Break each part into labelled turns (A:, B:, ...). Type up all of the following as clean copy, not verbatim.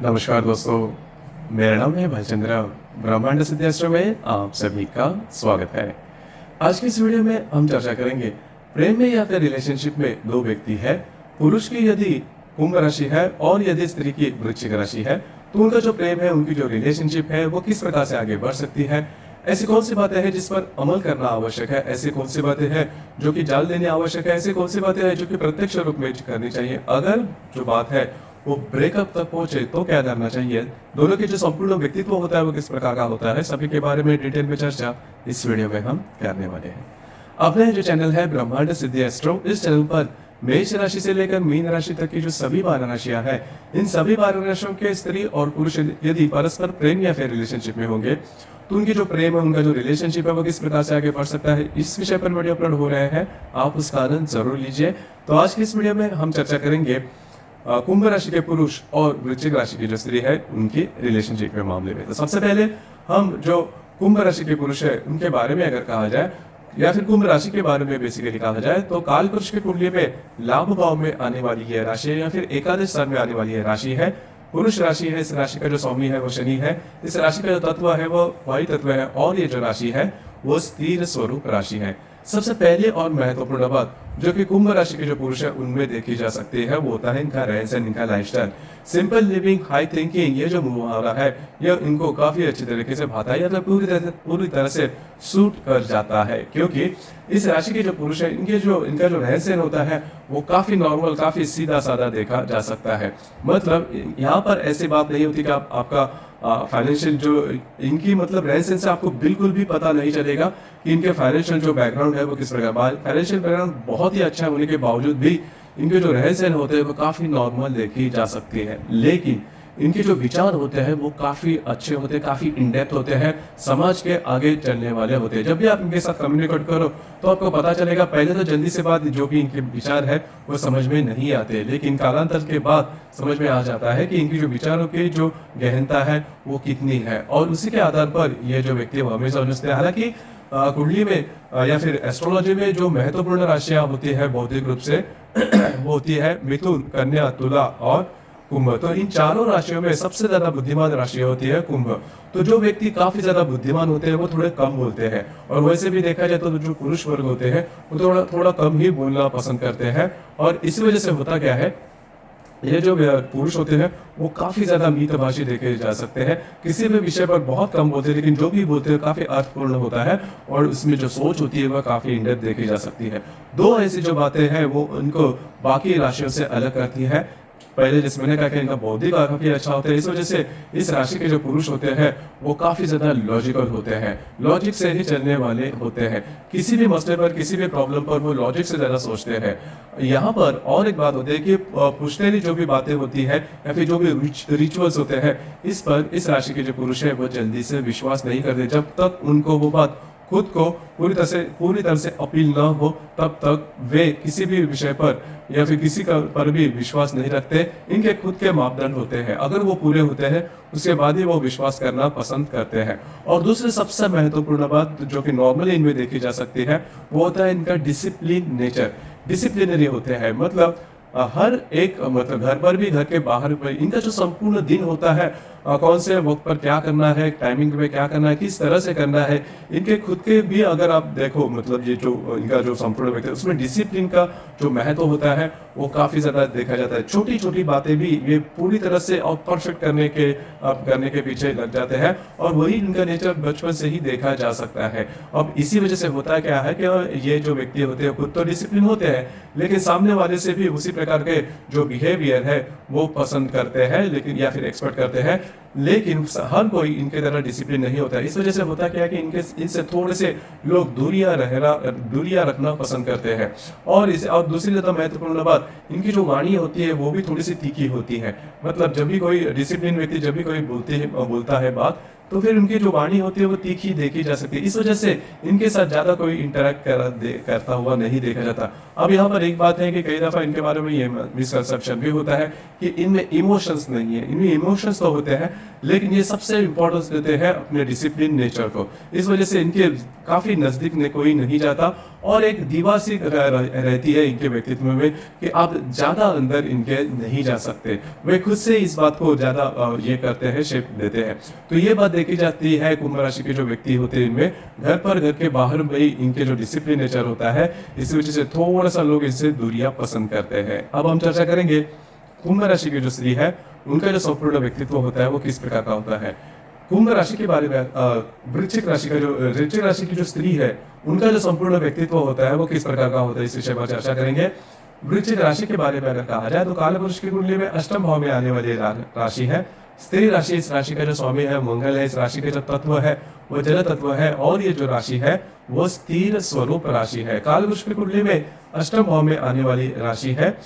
A: नमस्कार दोस्तों, मेरा नाम है भालचंद्र। ब्रह्मांड सिद्धाश्रम में आप सभी का स्वागत है। आज की इस वीडियो में हम चर्चा करेंगे प्रेम में या फिर रिलेशनशिप में दो व्यक्ति है, पुरुष की यदि कुंभ राशि है और यदि स्त्री की वृश्चिक राशि है तो उनका जो प्रेम है, उनकी जो रिलेशनशिप है वो किस प्रकार से आगे बढ़ सकती है। ऐसी कौन सी बातें हैं जिस पर अमल करना आवश्यक है, ऐसी कौन सी बातें हैं जो कि जान लेनी आवश्यक है, ऐसी कौन सी बातें हैं जो कि प्रत्यक्ष रूप में करनी चाहिए। अगर जो बात है वो ब्रेकअप तक पहुंचे तो क्या करना चाहिए, दोनों के जो संपूर्ण व्यक्तित्व होता है वो किस प्रकार का होता है, सभी के बारे में डिटेल में चर्चा इस वीडियो में हम करने वाले हैं। अपने जो चैनल है ब्रह्मांड सिद्धि एस्ट्रो, इस चैनल पर मेष राशि से लेकर मीन राशि तक की जो सभी 12 राशियां हैं, इन सभी 12 राशियों के स्त्री और पुरुष यदि परस्पर प्रेम या फिर रिलेशनशिप में होंगे तो उनकी जो प्रेम है, उनका जो रिलेशनशिप है वो किस प्रकार से आगे बढ़ सकता है, इस विषय पर वीडियो अपलोड हो रहे हैं। आप उसका आनंद जरूर लीजिए। तो आज की इस वीडियो में हम चर्चा करेंगे कुंभ राशि के पुरुष और वृश्चिक राशि की जो स्त्री है उनकी रिलेशनशिप के मामले में। तो सबसे पहले हम जो कुंभ राशि के पुरुष है उनके बारे में अगर कहा जाए या फिर कुंभ राशि के बारे में बेसिकली कहा जाए तो काल पुरुष के कुंडली में लाभ भाव में आने वाली ये राशि है या फिर एकादश स्थान में आने वाली ये राशि है, पुरुष राशि है। इस राशि का जो स्वामी है वो शनि है। इस राशि का जो तत्व है वो वायु तत्व है और ये जो राशि है वो स्थिर स्वरूप राशि है। सबसे पहले और महत्वपूर्ण बात जो कि कुंभ राशि के जो पुरुष है उनमें देखी जा सकती है वो होता है इनका रहन सहन, इनका lifestyle. Simple living, high thinking, ये जो मुहावरा है ये इनको काफी अच्छी तरीके से भाता है या तो पूरी तरह से सूट कर जाता है, क्योंकि इस राशि के जो पुरुष है इनका जो रहन सहन होता है वो काफी नॉर्मल, काफी सीधा साधा देखा जा सकता है। मतलब यहाँ पर ऐसी बात नहीं होती कि आपका फाइनेंशियल जो इनकी मतलब रहन सहन से आपको बिल्कुल भी पता नहीं चलेगा कि इनके फाइनेंशियल जो बैकग्राउंड है वो किस प्रकार। फाइनेंशियल बैकग्राउंड बहुत ही अच्छा होने के बावजूद भी इनके जो रहन सहन होते हैं वो काफी नॉर्मल देखी जा सकती है, लेकिन इनके जो विचार होते हैं वो काफी अच्छे होते हैं, काफी इन डेप्थ होते हैं, समाज के आगे चलने वाले होते हैं। जब भी आप इनके साथ कम्युनिकेट करो तो आपको पता चलेगा, पहले तो जल्दी से बात जो भी इनके विचार है वो समझ में नहीं आते, लेकिन कालांतर के बाद समझ में आ जाता है कि इनकी जो विचारों की जो गहनता है वो कितनी है, और उसी के आधार पर ये जो व्यक्ति हमेशा समझते हैं। हालांकि कुंडली में या फिर एस्ट्रोलॉजी में जो महत्वपूर्ण राशियां होती है भौतिक रूप से वो होती है मिथुन, कन्या, तुला और कुंभ। तो इन चारों राशियों में सबसे ज्यादा बुद्धिमान राशि होती है कुंभ। तो जो व्यक्ति काफी ज्यादा बुद्धिमान होते हैं वो थोड़े कम बोलते हैं, और वैसे भी देखा जाए तो जो पुरुष वर्ग होते हैं वो थोड़ा कम ही बोलना पसंद करते हैं। और इसी वजह से होता क्या है, ये जो पुरुष होते हैं वो काफी ज्यादा मितभाषी देखे जा सकते हैं, किसी भी विषय पर बहुत कम बोलते हैं, लेकिन जो भी बोलते हैं काफी अर्थपूर्ण होता है और उसमें जो सोच होती है वह काफी इन डेप्थ देखी जा सकती है। दो ऐसी जो बातें हैं वो उनको बाकी राशियों से अलग करती है। पहले जैसे मैंने कहा कि इनका बौद्धिक काफी अच्छा होता है, इस वजह से इस राशि के जो पुरुष होते हैं वो काफी ज्यादा लॉजिकल होते हैं, लॉजिक से ही चलने वाले होते हैं। किसी भी मसले पर, किसी भी प्रॉब्लम पर वो लॉजिक से ज्यादा सोचते हैं। यहाँ पर और एक बात होती है कि पुश्तैनी जो भी बातें होती है या फिर जो भी रिचुअल्स होते हैं, इस पर इस राशि के जो पुरुष है वो जल्दी से विश्वास नहीं करते। जब तक उनको वो बात खुद को पूरी तरह से अपील न हो तब तक वे किसी भी विषय पर या फिर किसी का पर भी विश्वास नहीं रखते। इनके खुद के मापदंड होते हैं, अगर वो पूरे होते हैं उसके बाद ही वो विश्वास करना पसंद करते हैं। और दूसरी सबसे महत्वपूर्ण बात जो कि नॉर्मली इनमें देखी जा सकती है वो होता है इनका डिसिप्लिन नेचर। डिसिप्लिनरी होते हैं, मतलब हर एक, मतलब घर पर भी घर के बाहर भी इनका जो संपूर्ण दिन होता है, कौन से वक्त पर क्या करना है, टाइमिंग पे क्या करना है, किस तरह से करना है, इनके खुद के भी अगर आप देखो, मतलब ये जो इनका जो संपूर्ण व्यक्ति है उसमें डिसिप्लिन का जो महत्व होता है वो काफी ज्यादा देखा जाता है। छोटी छोटी बातें भी ये पूरी तरह से और परफेक्ट करने के पीछे लग जाते हैं, और वही इनका नेचर बचपन से ही देखा जा सकता है। अब इसी वजह से होता क्या है कि ये जो व्यक्ति होते हैं खुद तो डिसिप्लिन होते हैं, लेकिन सामने वाले से भी उसी प्रकार के जो बिहेवियर है वो पसंद करते हैं, लेकिन या फिर एक्सपेक्ट करते हैं, लेकिन हर कोई इनके तरह डिसिप्लिन नहीं होता है। इस वजह से होता क्या है कि इनसे थोड़े से लोग दूरियां रखना पसंद करते हैं। और दूसरी ज्यादा महत्वपूर्ण बात, इनकी जो वाणी होती है वो भी थोड़ी सी तीखी होती है। मतलब जब भी कोई डिसिप्लिन व्यक्ति जब भी कोई बोलता है बात, तो फिर उनकी जो वाणी होती है वो तीखी देखी जा सकती है। इस वजह से इनके साथ ज्यादा कोई इंटरेक्ट करता हुआ नहीं देखा जाता। अब यहाँ पर एक बात है कि कई दफा इनके बारे में ये मिसकंसेप्शन भी होता है कि इनमें इमोशंस नहीं है। इनमें इमोशंस तो होते हैं, लेकिन ये सबसे इंपॉर्टेंस देते हैं अपने डिसिप्लिन नेचर को। इस वजह से इनके काफी नजदीक कोई नहीं जाता, और एक दीवार सी रहती है इनके व्यक्तित्व में कि आप ज्यादा अंदर इनके नहीं जा सकते। वे खुद से इस बात को ज्यादा ये करते हैं, शेप देते हैं। तो ये बात देखी जाती है कुंभ राशि के जो व्यक्ति होते हैं इनमें, घर के बाहर भी इनके जो डिसिप्लिन नेचर होता है, इस वजह से थोड़ा सा लोग इनसे दूरियां पसंद करते हैं। अब हम चर्चा करेंगे कुंभ राशि की जो स्त्री है उनका जो संपूर्ण व्यक्तित्व होता है वो किस प्रकार का होता है। कुंभ राशि के बारे में वृश्चिक राशि की जो स्त्री है उनका जो संपूर्ण व्यक्तित्व होता है वो किस प्रकार का होता है, इस विषय पर चर्चा करेंगे। वृश्चिक राशि के बारे में अगर कहा जाए तो कालपुरुष की कुंडली में अष्टम भाव में आने वाली राशि है। स्त्री राशि, इस राशि का जो स्वामी है मंगल है। इस राशि का जो तत्व है वो जल तत्व है और ये जो राशि है वो स्थिर स्वरूप राशि है। कालपुरुष की कुंडली में अष्टम भाव में आने वाली राशि है।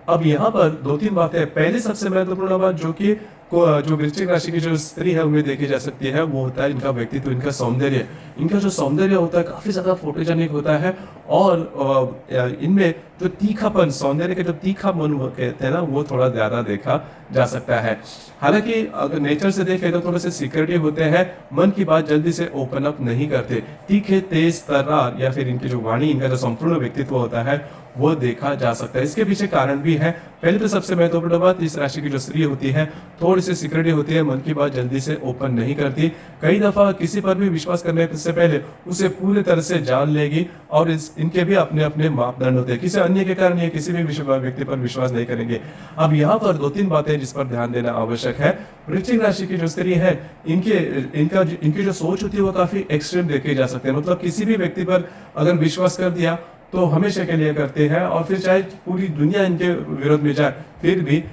A: अब यहाँ पर दो तीन बातें, पहले सबसे महत्वपूर्ण बात जो कि जो वृश्चिक राशि की जो स्त्री है उनमें देखी जा सकती है वो होता है इनका व्यक्तित्व, इनका सौंदर्य। इनका जो सौंदर्य होता है काफी ज्यादा फोटोजेनिक होता है और इनमें जो तीखापन, सौंदर्य के जो तीखापन कहते हैं ना, वो थोड़ा ज्यादा देखा जा सकता है। हालांकि अगर नेचर से देखें तो थोड़े से सिक्योरिटी होते हैं, मन की बात जल्दी से ओपन अप नहीं करते, तीखे तेज तर्रार या फिर इनकी जो वाणी, इनका जो संपूर्ण व्यक्तित्व होता है वो देखा जा सकता है। इसके पीछे कारण भी है। पहले तो सबसे महत्वपूर्ण बात, इस राशि की जो स्त्री होती है थोड़ी सी सिक्योरिटी होती है, मन की बात जल्दी से ओपन नहीं करती। कई दफा किसी पर भी विश्वास करने से पहले उसे पूरी तरह से जान लेगी और इनके भी अपने अपने मापदंड होते हैं। किसी अन्य के कारण ये किसी भी व्यक्ति पर विश्वास नहीं करेंगे। अब यहाँ पर दो तीन बातें जिस पर ध्यान देना आवश्यक है। वृश्चिक राशि की जो स्त्री है इनकी जो सोच होती है वो काफी एक्सट्रीम देखी जा सकती है। मतलब किसी भी व्यक्ति पर अगर विश्वास कर दिया तो हमेशा के लिए करते हैं और फिर चाहे पूरी दुनिया इनके विरोध में जाए फिर भी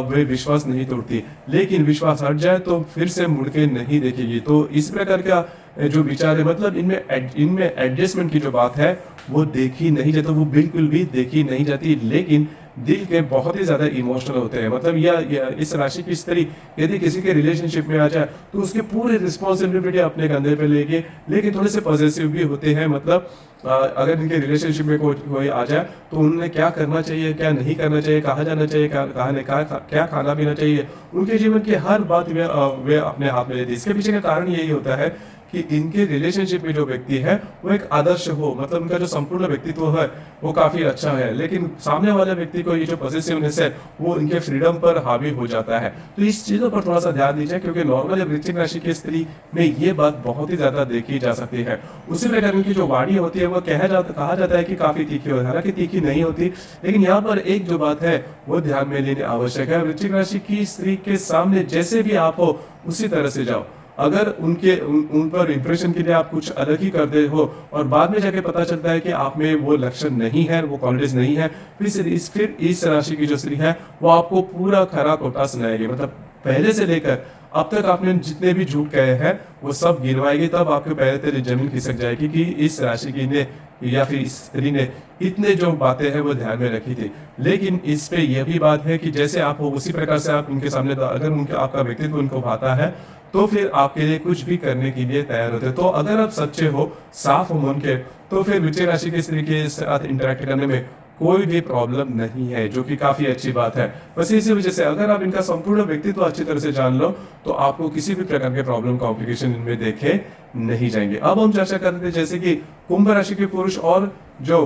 A: वे विश्वास नहीं तोड़ती। लेकिन विश्वास हट जाए तो फिर से मुड़ के नहीं देखेगी। तो इस प्रकार का जो विचार है, मतलब इनमें एडजस्टमेंट की जो बात है वो देखी नहीं जाती, वो बिल्कुल भी देखी नहीं जाती। लेकिन दिल के बहुत ही ज्यादा इमोशनल होते हैं। मतलब या इस राशि की स्त्री यदि किसी के रिलेशनशिप में आ जाए तो उसके पूरे रिस्पॉन्सिबिलिटी अपने कंधे पे लेके, लेकिन थोड़े से पॉजिटिव भी होते हैं। मतलब अगर इनके रिलेशनशिप में कोई आ जाए तो उन्हें क्या करना चाहिए, क्या नहीं करना चाहिए, कहाँ जाना चाहिए, क्या खाना पीना चाहिए, उनके जीवन की हर बात वे अपने हाथ में लेती है। इसके पीछे का कारण यही होता है कि इनके रिलेशनशिप में जो व्यक्ति है वो एक आदर्श हो, मतलब उनका जो संपूर्ण व्यक्तित्व है वो काफी अच्छा है। लेकिन सामने वाले व्यक्ति को ये जो पॉजिटिवनेस है वो इनके फ्रीडम पर हावी हो जाता है। तो इस चीजों पर थोड़ा सा ध्यान दीजिए, क्योंकि नॉर्मली वृश्चिक राशि की स्त्री में ये बात बहुत ही ज्यादा देखी जा सकती है। उसी प्रकार इनकी जो वाणी होती है वो कहा जाता है कि काफी तीखी होती है, हालांकि तीखी नहीं होती। लेकिन यहाँ पर एक जो बात है वो ध्यान में लेनी आवश्यक है। वृश्चिक राशि की स्त्री के सामने जैसे भी आप हो उसी तरह से जाओ। अगर उन पर इंप्रेशन के लिए आप कुछ अलग ही करते हो और बाद में जाके पता चलता है कि आप में वो लक्षण नहीं है, वो क्वालिटीज नहीं है, फिर इस राशि की जो स्त्री है वो आपको पूरा खरा खोटा सुनाएगी। मतलब पहले से लेकर अब तक आपने जितने भी झूठ कहे हैं वो सब गिनवाएगी, तब आपके पैर तले जमीन खिसक जाएगी कि इस राशि की ने या फिर इस स्त्री ने इतने जो बातें हैं वो ध्यान में रखी थी। लेकिन इस पे यह भी बात है कि जैसे आप हो उसी प्रकार से आप उनके सामने, अगर आपका व्यक्तित्व उनको भाता है तो फिर आपके लिए कुछ भी करने के लिए तैयार होते हैं। तो अगर आप सच्चे हो, साफ हो मन के, तो फिर वृश्चिक राशि की स्त्री के साथ इंटरेक्ट करने में कोई भी प्रॉब्लम नहीं है, जो कि काफी अच्छी बात है। बस इसी वजह से अगर आप इनका संपूर्ण व्यक्तित्व अच्छी तरह से जान लो तो आपको किसी भी प्रकार के प्रॉब्लम, कॉम्प्लिकेशन इनमें देखे नहीं जाएंगे। अब हम चर्चा करते हैं जैसे कि कुंभ राशि के पुरुष और जो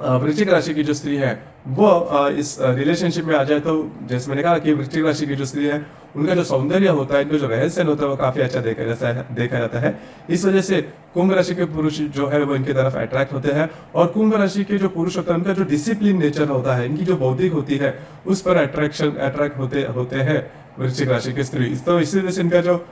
A: वृश्चिक राशि की जो स्त्री है वो इस रिलेशनशिप में आ जाए तो जैसे मैंने कहा कि वृश्चिक राशि की जो स्त्री है उनका जो सौंदर्य होता है, इनका जो रहस्य होता है वो काफी अच्छा देखा जाता है। इस वजह से कुंभ राशि के पुरुष जो है वो इनकी तरफ अट्रैक्ट होते हैं। और कुंभ राशि के जो पुरुष होता है उनका जो डिसिप्लिन नेचर होता है, इनकी जो बौद्धिक होती है उस पर अट्रैक्ट होते हैं वृश्चिक राशि की स्त्री। तो इसी वजह से इनका जो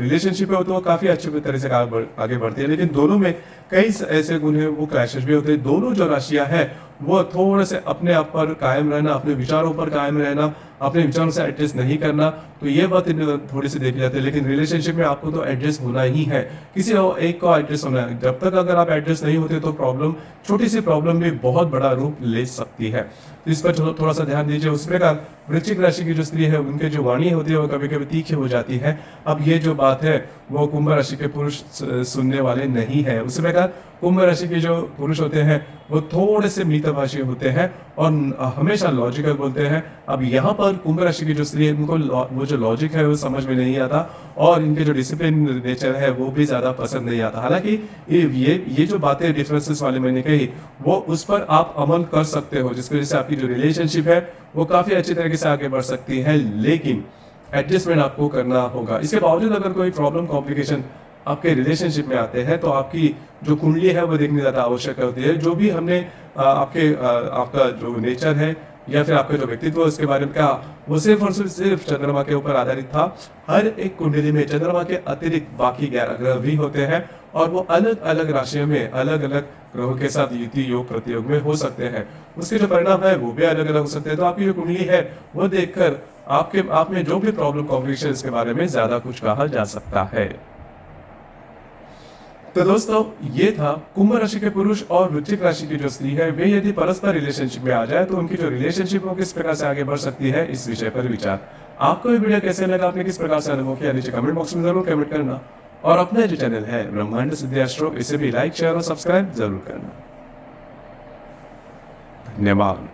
A: रिलेशनशिप है तो वो काफी अच्छे तरह से आगे बढ़ती है। लेकिन दोनों में कई ऐसे गुण हैं, वो क्लैशेस भी होते हैं। दोनों जो राशियां हैं वो थोड़े से अपने आप पर कायम रहना, अपने विचारों पर कायम रहना, अपने विचारों से एडजस्ट नहीं करना, तो ये बात थोड़ी सी देखी जाती है। लेकिन रिलेशनशिप में आपको तो एडजस्ट होना ही है, किसी एक को एडजस्ट होना है। जब तक अगर आप एडजस्ट नहीं होते तो प्रॉब्लम, छोटी सी प्रॉब्लम भी बहुत बड़ा रूप ले सकती है। तो इस पर थोड़ा सा ध्यान दीजिए। उस प्रकार वृश्चिक राशि की जो स्त्री है उनके जो वाणी होती है वो कभी कभी तीखी हो जाती है, अब ये जो बात है वो कुंभ राशि के पुरुष सुनने वाले नहीं है। उसी प्रकार कुंभ राशि के जो पुरुष होते हैं वो थोड़े से मितभाषी होते हैं और हमेशा लॉजिकल बोलते हैं। अब यहाँ पर कुंभ राशि की जो स्त्री है उनको वो जो लॉजिक है वो समझ में नहीं आता और इनके जो डिसिप्लिन नेचर है वो भी ज्यादा पसंद नहीं आता। हालांकि ये जो बातें डिफरेंसेस वाले मैंने कही वो उस पर आप अमल कर सकते हो, जिसकी वजह से आपकी जो रिलेशनशिप है वो काफी अच्छी तरीके से आगे बढ़ सकती है, लेकिन एडजस्टमेंट आपको करना होगा। इसके बावजूद अगर कोई प्रॉब्लम कॉम्प्लिकेशन आपके रिलेशनशिप में आते हैं तो आपकी जो कुंडली है वो देखनी ज्यादा आवश्यक होती है। जो भी हमने आपका जो नेचर है या फिर आपका जो व्यक्तित्व है उसके बारे में कहा वो सिर्फ और सिर्फ चंद्रमा के ऊपर आधारित था। हर एक कुंडली में चंद्रमा के अतिरिक्त बाकी 11 ग्रह भी होते हैं और वो अलग अलग राशियों में अलग अलग ग्रहों के साथ युति योग प्रतियोग में हो सकते हैं। उसके जो परिणाम है वो भी अलग अलग हो सकते हैं। तो आपकी जो कुंडली है वो देखकर आप में जो भी प्रॉब्लम कॉम्प्लिकेशन के बारे में ज्यादा कुछ कहा जा सकता है। तो दोस्तों ये था कुंभ राशि के पुरुष और वृश्चिक राशि की जो स्त्री है वे यदि परस्पर रिलेशनशिप में आ जाए तो उनकी जो रिलेशनशिप हो किस प्रकार से आगे बढ़ सकती है, इस विषय पर विचार। आपको ये वीडियो कैसे लगा, आपने किस प्रकार से अनुभव किया, नीचे कमेंट बॉक्स में जरूर कमेंट करना और अपना जो चैनल है ब्रह्मांड सिद्धि एस्ट्रो इसे भी लाइक शेयर और सब्सक्राइब जरूर करना। धन्यवाद।